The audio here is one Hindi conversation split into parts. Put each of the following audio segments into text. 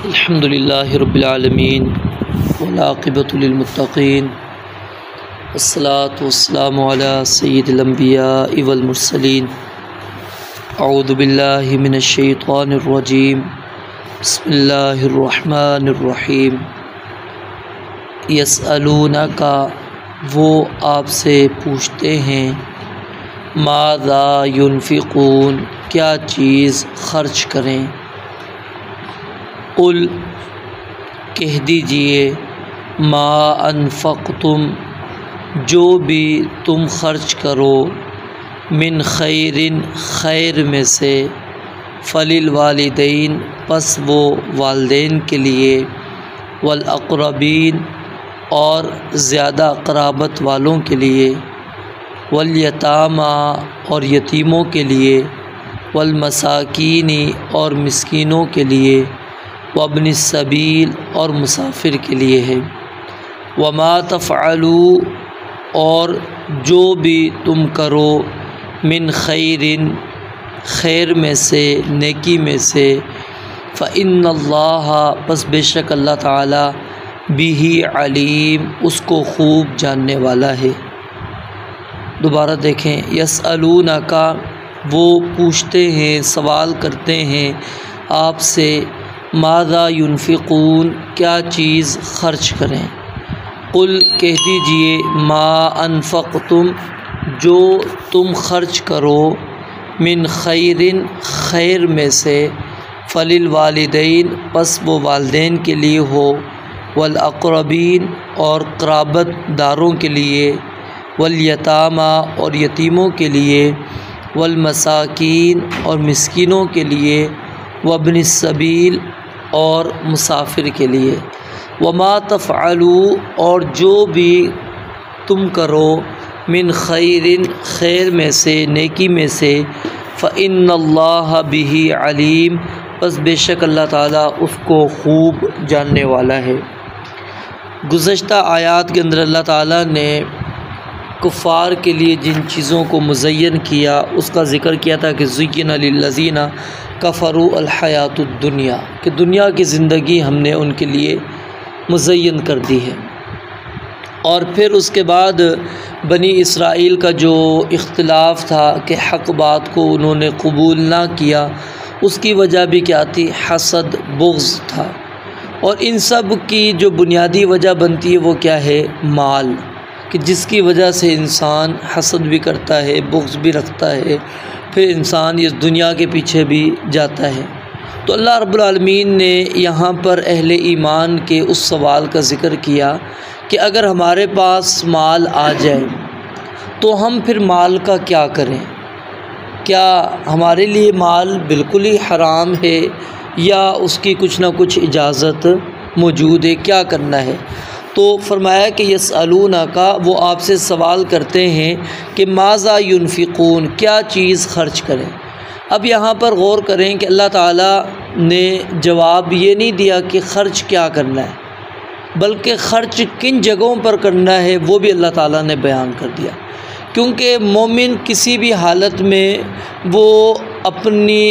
अल्हम्दुलिल्लाहि रब्बिल आलमीन वल्आक़िबतु लिलमुत्तक़ीन वस्सलातु वस्सलामु अला सय्यिदिल अंबियाइ वल मुरसलीन अऊज़ु बिल्लाहि मिनश शैतानिर रजीम बिस्मिल्लाहिर रहमानिर रहीम। यसअलूनका, वो आपसे पूछते हैं, माज़ा युनफ़िक़ून, क्या चीज़ खर्च करें। कुल, कह दीजिए, मा अनफ़क़्तुम, जो भी तुम खर्च करो, मिन खैरिन, खैर में से, फ़लिल वालिदैन, पस वो वालिदैन के लिए, वल अक़रबीन, और ज़्यादा क़राबत वालों के लिए, वल यतामा, और यतीमों के लिए, वल मसाकीनी, और मिस्कीनों के लिए, वब्निस सबील, और मुसाफिर के लिए है। वमा तफ़अलू, और जो भी तुम करो, मिन खैरिन, खैर में से, नेकी में से, फ़इन्नल्लाह, बस बेशक अल्लाह ताला, बिही अलीम, उसको खूब जानने वाला है। दोबारा देखें, यसअलूनका, वो पूछते हैं, सवाल करते हैं आपसे, माज़ा युनफ़िक़ून, क्या चीज़ खर्च करें। कुल, कह दीजिए, मा अनफ़क़्तुम, जो तुम खर्च करो, मिन खैरिन, खैर में से, फ़लिल वालिदैन, बस वो वालिदैन के लिए हो, वल अक़रबीन, और क़राबत दारों के लिए, वल यतामा, और यतीमों के लिए, वल मसाकीन, और मिस्कीनों के लिए, वब्निस सबील, और मुसाफिर के लिए। वमा तफ़अलू, और जो भी तुम करो, मिन खैरिन, खैर में से, नेकी में से, फ़इन्नल्लाह बिही अलीम, बस बेशक अल्लाह ताला उसको खूब जानने वाला है। गुज़श्ता आयात के अंदर अल्लाह ताला ने कुफ़ार के लिए जिन चीज़ों को मुज़य्यन किया उसका ज़िक्र किया था कि ज़ुय्यिना लिल्लज़ीना कफ़रू अल हयातुद दुनिया, कि दुनिया की ज़िंदगी हमने उनके लिए मुज़य्यन कर दी है। और फिर उसके बाद बनी इसराइल का जो इख्तिलाफ़ था कि हक़ बात को उन्होंने कबूल ना किया, उसकी वजह भी क्या थी, हसद, बुग़्ज़ था। और इन सब की जो बुनियादी वजह बनती है वो क्या है, माल, कि जिसकी वजह से इंसान हसद भी करता है, बुग़्ज़ भी रखता है, फिर इंसान इस दुनिया के पीछे भी जाता है। तो अल्लाह रब्बुल आलमीन ने यहाँ पर अहले ईमान के उस सवाल का ज़िक्र किया कि अगर हमारे पास माल आ जाए तो हम फिर माल का क्या करें। क्या हमारे लिए माल बिल्कुल ही हराम है या उसकी कुछ ना कुछ इजाज़त मौजूद है, क्या करना है। तो फरमाया कि यसअलूनका, वो आपसे सवाल करते हैं कि माज़ा युनफ़िक़ून, क्या चीज़ खर्च करें। अब यहाँ पर गौर करें कि अल्लाह ताला ने जवाब ये नहीं दिया कि ख़र्च क्या करना है, बल्कि ख़र्च किन जगहों पर करना है वो भी अल्लाह ताला ने बयान कर दिया। क्योंकि मोमिन किसी भी हालत में वो अपनी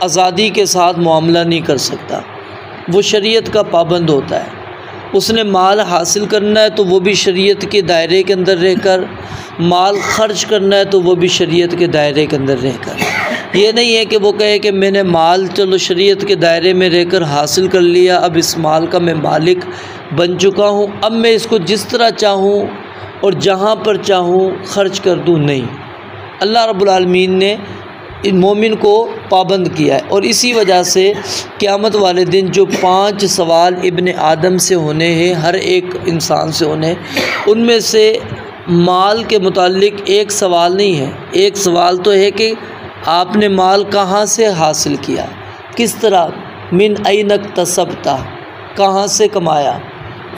आज़ादी के साथ मामला नहीं कर सकता, वो शरीयत का पाबंद होता है। उसने माल हासिल करना है तो वो भी शरीयत के दायरे के अंदर रहकर, माल खर्च करना है तो वो भी शरीयत के दायरे के अंदर रहकर। ये नहीं है कि वो कहे कि मैंने माल चलो शरीयत के दायरे में रहकर हासिल कर लिया, अब इस माल का मैं मालिक बन चुका हूँ, अब मैं इसको जिस तरह चाहूँ और जहाँ पर चाहूँ खर्च कर दूँ। नहीं, अल्लाह रब्बुल आलमीन ने इन मोमिन को पाबंद किया है। और इसी वजह से क़यामत वाले दिन जो 5 सवाल इब्ने आदम से होने हैं, हर एक इंसान से होने हैं, उनमें से माल के मुताल्लिक एक सवाल नहीं है। एक सवाल तो है कि आपने माल कहाँ से हासिल किया, किस तरह, मिन ऐनक तसबता, कहाँ से कमाया।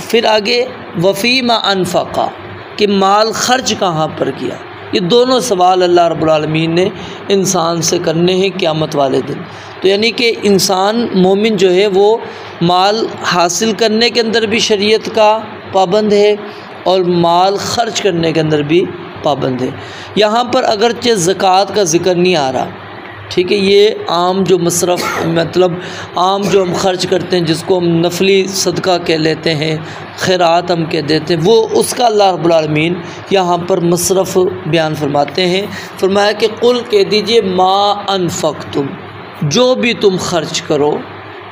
फिर आगे वफ़ीमा अनफ़क़ा, कि माल खर्च कहाँ पर किया। ये दोनों सवाल अल्लाह रब्बुल आलमीन ने इंसान से करने हैं क़यामत वाले दिन। तो यानी कि इंसान मोमिन जो है वो माल हासिल करने के अंदर भी शरीयत का पाबंद है और माल खर्च करने के अंदर भी पाबंद है। यहाँ पर अगरचे ज़कात का ज़िक्र नहीं आ रहा, ठीक है। ये आम जो मसरफ़ मतलब आम जो हम ख़र्च करते हैं, जिसको हम नफली सदका कह लेते हैं, खैरात हम कह देते हैं, वो उसका अल्लाह रब्बुल आलमीन यहाँ पर मसरफ़ बयान फरमाते हैं। फरमाया कि कुल कह दीजिए मा अनफ़क़्तुम, जो भी तुम ख़र्च करो,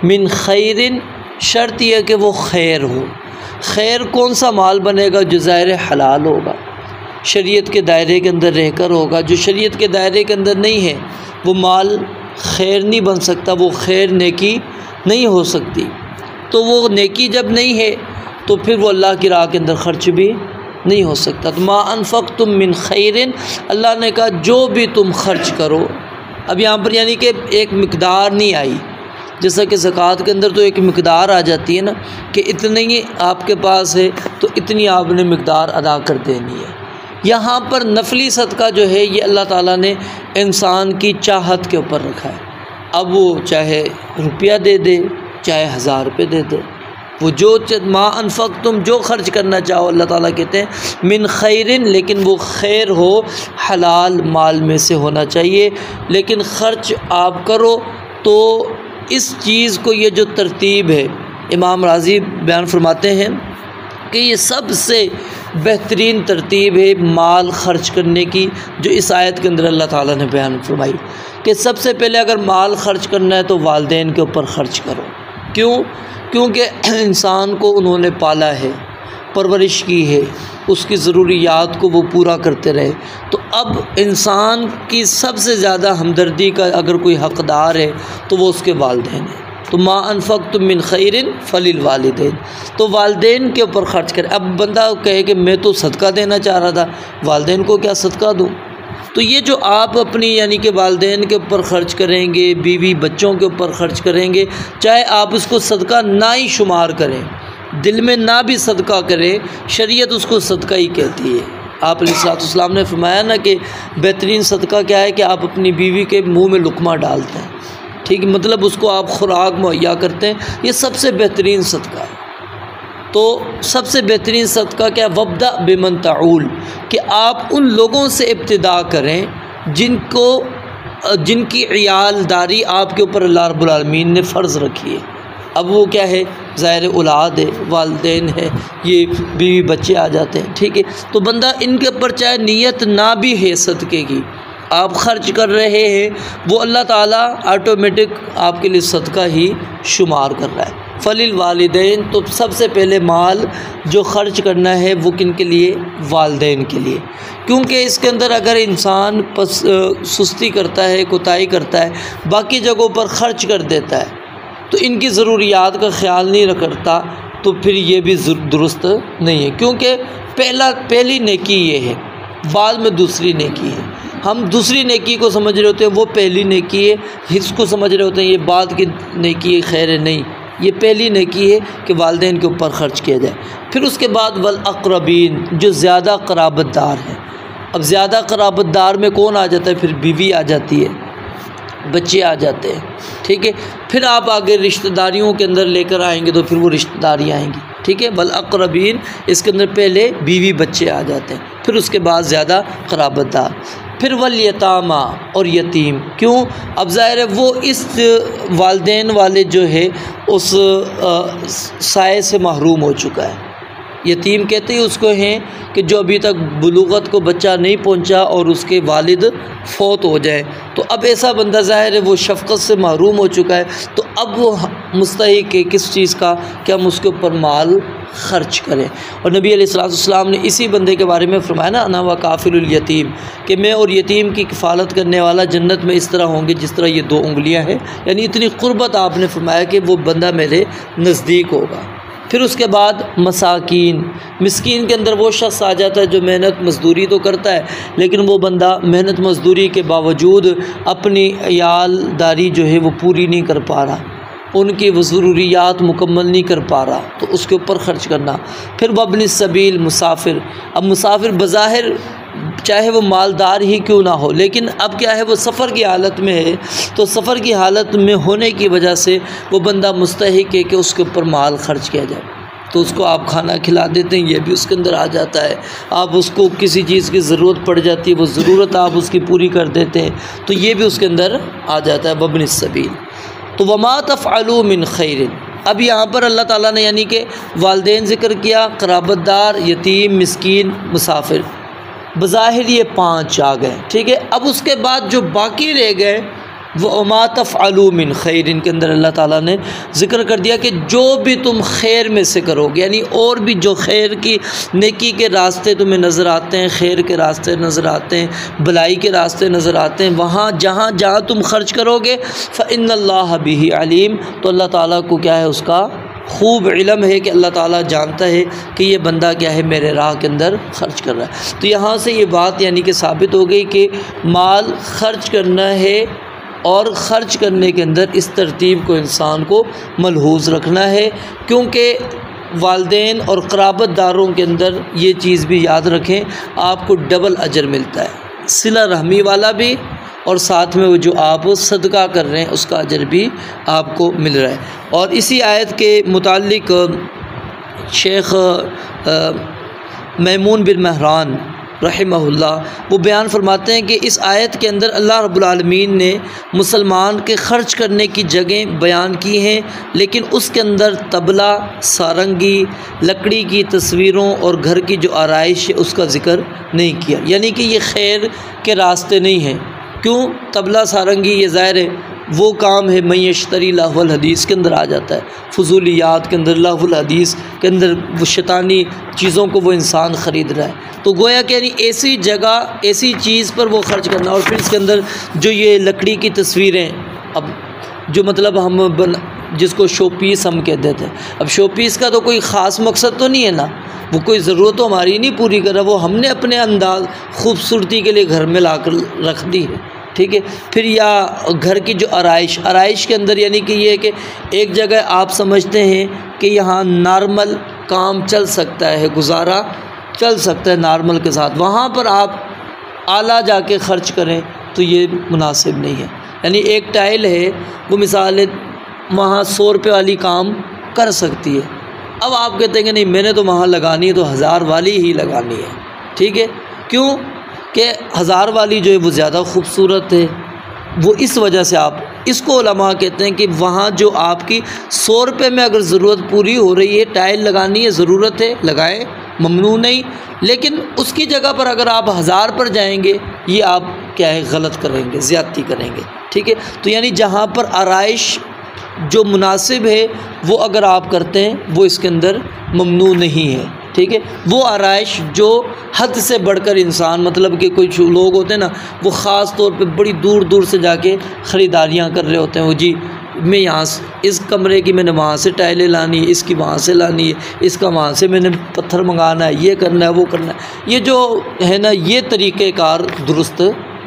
मिन खैरिन, शर्त यह कि वो खैर हो। खैर कौन सा माल बनेगा? जो ज़ाहिर हलाल होगा, शरीयत के दायरे के अंदर रहकर होगा। जो शरीयत के दायरे के अंदर नहीं है वो माल खैर नहीं बन सकता, वो खैर नेकी नहीं हो सकती। तो वो नेकी जब नहीं है तो फिर वो अल्लाह की राह के अंदर ख़र्च भी नहीं हो सकता। तो मा अनफ़क़्तुम मिन खैरिन, अल्लाह ने कहा जो भी तुम खर्च करो। अब यहाँ पर यानी कि एक मिक़दार नहीं आई, जैसा कि ज़कात के अंदर तो एक मिक़दार आ जाती है ना, कि इतनी ही आपके पास है तो इतनी आपने मिक़दार अदा कर देनी है। यहाँ पर नफली सदका जो है ये अल्लाह ताला ने इंसान की चाहत के ऊपर रखा है। अब वो चाहे रुपया दे दे, चाहे 1000 रुपये दे दे, वो जो मा अनफ़क़्तुम, जो ख़र्च करना चाहो, अल्लाह ताला कहते हैं मिन खैरिन, लेकिन वो खैर हो, हलाल माल में से होना चाहिए। लेकिन ख़र्च आप करो तो इस चीज़ को, ये जो तरतीब है, इमाम राज़ी बयान फरमाते हैं कि ये सबसे बेहतरीन तरतीब है माल ख़र्च करने की, जो इस आयत के अंदर अल्लाह ताला ने बयान फरमाई कि सबसे पहले अगर माल ख़र्च करना है तो वालिदैन के ऊपर ख़र्च करो। क्यों? क्योंकि इंसान को उन्होंने पाला है, परवरिश की है, उसकी ज़रूरियात को वो पूरा करते रहे। तो अब इंसान की सबसे ज़्यादा हमदर्दी का अगर कोई हक़दार है तो वो उसके वालिदैन है। तो मा अनफ़क़्तुम मिन खैरिन फलिल वालिदैन, तो वालिदैन के ऊपर ख़र्च करें। अब बंदा कहे कि मैं तो सदका देना चाह रहा था, वालिदैन को क्या सदका दूँ? तो ये जो आप अपनी यानी कि वालिदैन के ऊपर ख़र्च करेंगे, बीवी बच्चों के ऊपर ख़र्च करेंगे, चाहे आप उसको सदका ना ही शुमार करें, दिल में ना भी सदका करें, शरीयत उसको सदका ही कहती है। आप अलैहिस्सलाम ने फरमाया ना कि बेहतरीन सदका क्या है कि आप अपनी बीवी के मुँह में लुक़मा डालते हैं, ठीक है, मतलब उसको आप खुराक मुहैया करते हैं, ये सबसे बेहतरीन सदका है। तो सबसे बेहतरीन सदका क्या? वब्दा बिमन ताउल, कि आप उन लोगों से इब्तिदा करें जिनकी इयालदारी आपके ऊपर अल्लाह रब्बुल आलमीन ने फ़र्ज़ रखी है। अब वो क्या है? ज़ाहिर औलाद है, वालिदैन है, ये बीवी बच्चे आ जाते हैं, ठीक है। तो बंदा इनके ऊपर चाहे नीयत ना भी है सदक़े की, आप ख़र्च कर रहे हैं, वो अल्लाह ताला ऑटोमेटिक आपके लिए सदका ही शुमार कर रहा है। फलिल वालिदैन, तो सबसे पहले माल जो ख़र्च करना है वो किन के लिए? वालिदैन के लिए। क्योंकि इसके अंदर अगर इंसान सुस्ती करता है, कोताही करता है, बाकी जगहों पर ख़र्च कर देता है, तो इनकी ज़रूरियात का ख़्याल नहीं करता, तो फिर ये भी दुरुस्त नहीं है। क्योंकि पहली नेकी ये है, बाद में दूसरी नेकी है। हम दूसरी नेकी को समझ रहे होते हैं वो पहली नेकी है, इसको समझ रहे होते हैं ये बाद की नेकी है, खैर है। नहीं, ये पहली नेकी है कि वालिदैन के ऊपर ख़र्च किया जाए। फिर उसके बाद वल अक़रबीन, जो ज़्यादा क़राबतदार हैं। अब ज़्यादा क़राबतदार में कौन आ जाता है? फिर बीवी आ जाती है, बच्चे आ जाते हैं, ठीक है। फिर आप आगे रिश्तेदारियों के अंदर लेकर आएंगे तो फिर वो रिश्तेदारी आएंगी, ठीक है। वल अक़रबीन, इसके अंदर पहले बीवी बच्चे आ जाते हैं, फिर उसके बाद ज़्यादा क़राबतदार, फिर वल यतामा, और यतीम। क्यों? अब ज़ाहिर है वो इस वालिदैन वाले जो है उस साए से महरूम हो चुका है। यतीम कहते ही उसको हैं कि जो अभी तक बुलूगत को बच्चा नहीं पहुंचा और उसके वालिद फौत हो जाए, तो अब ऐसा बंदा ज़ाहिर है वो शफ़क़त से महरूम हो चुका है। तो अब वो मुस्तहिक़ है किस चीज़ का? कि हम उसके ऊपर माल ख़र्च करें। और नबी अलैहिस्सलाम ने इसी बंदे के बारे में फरमाया ना, अना व काफ़िलुल यतीम, कि मैं और यतीम की किफ़ालत करने वाला जन्नत में इस तरह होंगे जिस तरह ये 2 उंगलियां हैं। यानी इतनी क़ुर्बत आपने फरमाया कि वो बंदा मेरे नज़दीक होगा। फिर उसके बाद मसाकीन, मिस्कीन के अंदर वो शख्स आ जाता है जो मेहनत मज़दूरी तो करता है, लेकिन वो बंदा मेहनत मज़दूरी के बावजूद अपनी इयालदारी जो है वो पूरी नहीं कर पा रहा, उनकी वो ज़रूरियात मुकम्मल नहीं कर पा रहा, तो उसके ऊपर ख़र्च करना। फिर वब्न सबील, मुसाफिर। अब मुसाफिर बज़ाहिर चाहे वो मालदार ही क्यों ना हो, लेकिन अब क्या है वो सफ़र की हालत में है, तो सफ़र की हालत में होने की वजह से वो बंदा मुस्तहिक़ है कि उसके ऊपर माल ख़र्च किया जाए। तो उसको आप खाना खिला देते हैं, ये भी उसके अंदर आ जाता है। आप उसको किसी चीज़ की ज़रूरत पड़ जाती है, वो ज़रूरत आप उसकी पूरी कर देते हैं, तो ये भी उसके अंदर आ जाता है, वब्निस सबील। तो वमा तफ़अलू मिन खैरिन, अब यहाँ पर अल्लाह ताला ने यानी कि वालिदैन ज़िक्र किया, क़राबतदार, यतीम, मिस्कीन, मुसाफिर, बज़ाहिर ये 5 आ गए, ठीक है। अब उसके बाद जो बाकी रह गए वो वमा तफ़अलू मिन खैरिन के अंदर अल्लाह ताला ने ज़िक्र कर दिया कि जो भी तुम खैर में से करोगे, यानी और भी जो खैर की नेकी के रास्ते तुम्हें नज़र आते हैं, खैर के रास्ते नज़र आते हैं, भलाई के रास्ते नज़र आते हैं, वहाँ जहाँ जहाँ तुम खर्च करोगे फ़इन्नल्लाह बिही अलीम, तो अल्लाह ताला को क्या है, उसका खूब इल्म है कि अल्लाह ताला जानता है कि ये बंदा क्या है, मेरे राह के अंदर ख़र्च कर रहा है। तो यहाँ से ये बात यानी कि साबित हो गई कि माल खर्च करना है और ख़र्च करने के अंदर इस तरतीब को इंसान को मलहूज़ रखना है, क्योंकि वालिदैन और क़राबतदारों के अंदर ये चीज़ भी याद रखें, आपको डबल अजर मिलता है, सिला रहमी वाला भी और साथ में वो जो आप सदका कर रहे हैं उसका अजर भी आपको मिल रहा है। और इसी आयत के मुताल्लिक़ शेख मैमून बिन महरान रहमहुल्लाह वो बयान फरमाते हैं कि इस आयत के अंदर अल्लाह रब्बुल आलमीन ने मुसलमान के ख़र्च करने की जगह बयान की हैं, लेकिन उसके अंदर तबला, सारंगी, लकड़ी की तस्वीरों और घर की जो आराइश है उसका ज़िक्र नहीं किया, यानी कि ये खैर के रास्ते नहीं हैं। क्यों? तबला सारंगी ये ज़ाहिर है वो काम है मयश्तरी लहवल हदीस के अंदर आ जाता है, फजूलियात के अंदर, लहवल हदीस के अंदर वो शैतानी चीज़ों को वो इंसान ख़रीद रहा है। तो गोया कि यानी ऐसी जगह, ऐसी चीज़ पर वो ख़र्च करना। और फिर इसके अंदर जो ये लकड़ी की तस्वीरें, अब जो मतलब हम जिसको शो पीस हम कह देते हैं, अब शो पीस का तो कोई ख़ास मकसद तो नहीं है ना, वो कोई ज़रूरत तो हमारी नहीं पूरी कर रहा, वो हमने अपने अंदाज खूबसूरती के लिए घर में ला कर रख दी है, ठीक है। फिर या घर की जो आराइश के अंदर यानी कि ये है कि एक जगह आप समझते हैं कि यहाँ नॉर्मल काम चल सकता है, गुजारा चल सकता है नॉर्मल के साथ, वहाँ पर आप आला जाके ख़र्च करें तो ये मुनासिब नहीं है। यानी एक टाइल है, वो मिसाल है वहाँ 100 रुपये वाली काम कर सकती है, अब आप कहते हैं कि नहीं मैंने तो वहाँ लगानी है तो 1000 वाली ही लगानी है, ठीक है। क्यों कि 1000 वाली जो है वो ज़्यादा खूबसूरत है, वो इस वजह से आप इसको उलमा कहते हैं कि वहाँ जो आपकी 100 रुपये में अगर ज़रूरत पूरी हो रही है, टाइल लगानी है, ज़रूरत है लगाएं, ममनू नहीं, लेकिन उसकी जगह पर अगर आप 1000 पर जाएंगे ये आप क्या है गलत करेंगे, ज़्यादती करेंगे, ठीक है। तो यानी जहाँ पर आराइश जो मुनासिब है वो अगर आप करते हैं वो इसके अंदर ममनू नहीं है, ठीक है। वो आराइश जो हद से बढ़कर इंसान, मतलब कि कुछ लोग होते हैं ना, वो ख़ास तौर पे बड़ी दूर दूर से जाके ख़रीदारियाँ कर रहे होते हैं, वो जी मैं यहाँ इस कमरे की मैंने वहाँ से टाइलें लानी है, इसकी वहाँ से लानी है, इसका वहाँ से मैंने पत्थर मंगाना है, ये करना है, वो करना है, ये जो है ना ये तरीक़ेकार दुरुस्त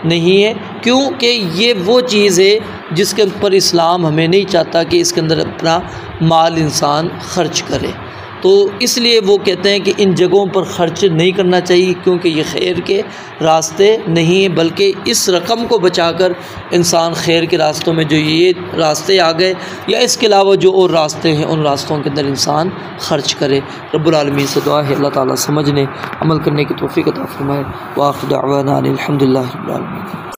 नहीं है। क्योंकि ये वो चीज़ है जिसके ऊपर इस्लाम हमें नहीं चाहता कि इसके अंदर अपना माल इंसान ख़र्च करे। तो इसलिए वो कहते हैं कि इन जगहों पर ख़र्च नहीं करना चाहिए, क्योंकि ये खैर के रास्ते नहीं हैं, बल्कि इस रकम को बचाकर इंसान खैर के रास्तों में जो ये रास्ते आ गए या इसके अलावा जो और रास्ते हैं उन रास्तों के अंदर इंसान ख़र्च करे। रब्बुल आलमीन से दुआ है अल्लाह ताला समझने अमल करने की तौफ़ीक़ अता फ़रमाए। व आखिर दअवाना अनिल हम्दुलिल्लाहि रब्बिल आलमीन।